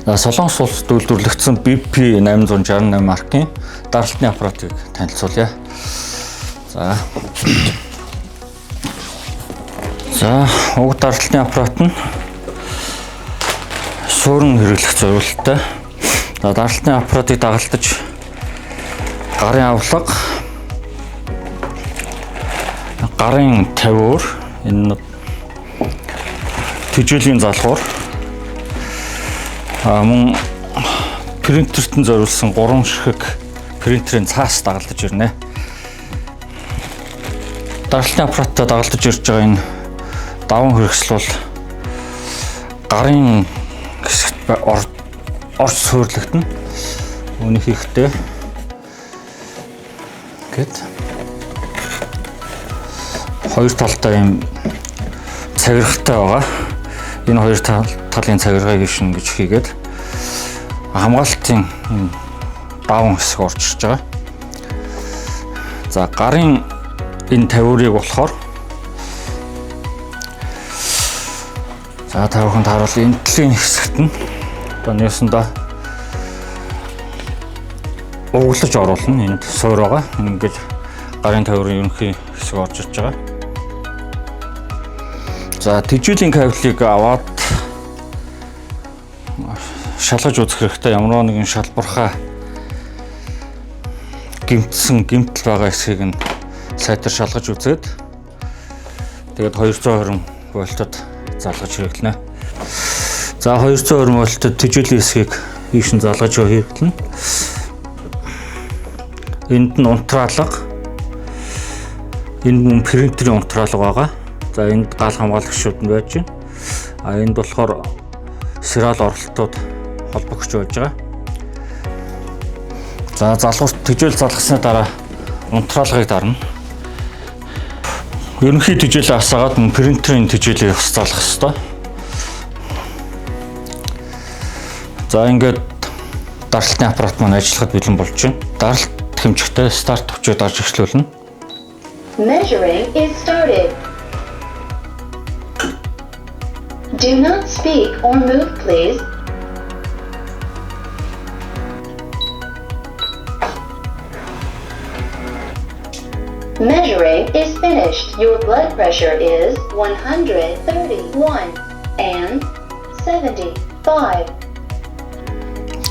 Солонгос улсад үйлдвэрлэгдсэн BP 868 маркийн даралтны аппаратыг танилцуулъя. За, уг даралтны аппарат нь суурин хэрэглэх зорилттой. Даралтны аппаратыг дагалдаж гарын авлага, гарын тавиур, энэ тэжээлийн залгуур, мөн принтерт нь зориулсан 3 ширхэг принтерийн цаас дагалдаж ирнэ. Даралтны аппараттай дагалдаж ирж байгаа энэ даван хэрэгсэл бол гарын хэсэгт орж суйрлагдана. Үүнийг хийхдээ гэд хоёр талтай юм цагиргатай байгаа. Энэ хоёр талын цагиргааг ишин гэж хийгээд хамгаалтын даван хэсэг орж ирж байгаа. За, гарын энэ тавиурыг болохоор та бүхэнд харуул энэ талын хэсэгт нь одоо нээсэндээ углаж оруулна. Энд суур байгаа. Ингээд гарын тавиурын ерөнхий хэсэг орж ирж байгаа. За, тэжээлийн кабелийг аваад шалгаж үзэх хэрэгтэй. Ямар нэгэн шалбархаа гэмтэл байгаа хэсгийг нь сайтар шалгаж үзээд тэгээд 220 вольтод залгаж хэрэглэнэ. За, 220 вольтод тэжээлийн хэсгийг ийшин залгаж хэрэглэнэ. Энд нь унтраалга. Энд нь принтерийн унтраалга байгаа. За, энд гал хамгаалагчуд нь байж байна. Энд болохоор сериал оролтууд холбогдож байж байгаа. За, залгуурт тэжээл залгасны дараа унтраалгыг дарна. Ерөнхий тэжээлээ асаагаад принтерийн тэжээлийг бас залгах ёстой. За, ингээд даралтны аппарат маань ажиллахад бэлэн болж байна. Даралт хэмжигтэй старт төвчөө дарж эхлүүлнэ. Measuring is started. Do not speak or move, please. Measuring is finished. Your blood pressure is 131 and 75.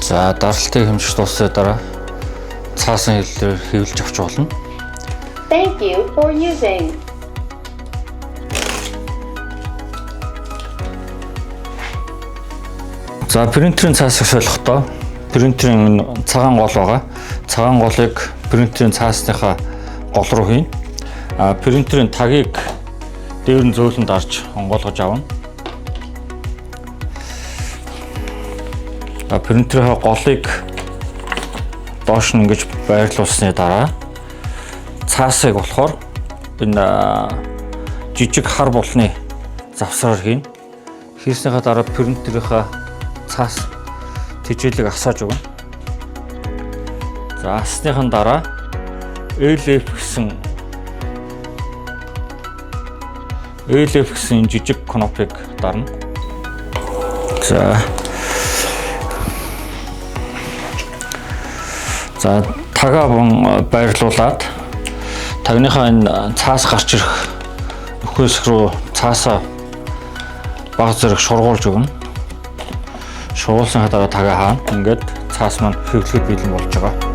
За, даралтыг хэмжиж дуусны дараа цаасан хэлээр хэвлэж авч болно. Thank you for using. За, принтерийн цаасыг солихдоо принтерийн цагаан гол байгаа. Цагаан голыг принтерийн цаасныхаа гол руу хийн. Принтерийн тагийг дээр нь зөөлөн дарж онгойлгож авна. Принтерийн голыг доош нь ингэж байрлуулсны дараа цаасыг болохоор энэ жижиг хар булны завсраар хийн. Хийснийхаа дараа принтерийнхаа цаас тэжээлийг асааж өгнө. За, ассныхан дараа LF гэсэн жижиг кнопыг дарна. За, тагаа байрлуулад тагныхаа энэ цаас гарч ирэх нөхөөс рүү цаасаа баг зэрэг шургуулж өгнө. Шуулсны дараа тагаа хаана. Ингээд цаас маань хэвлэхэд бэлэн болж байгаа.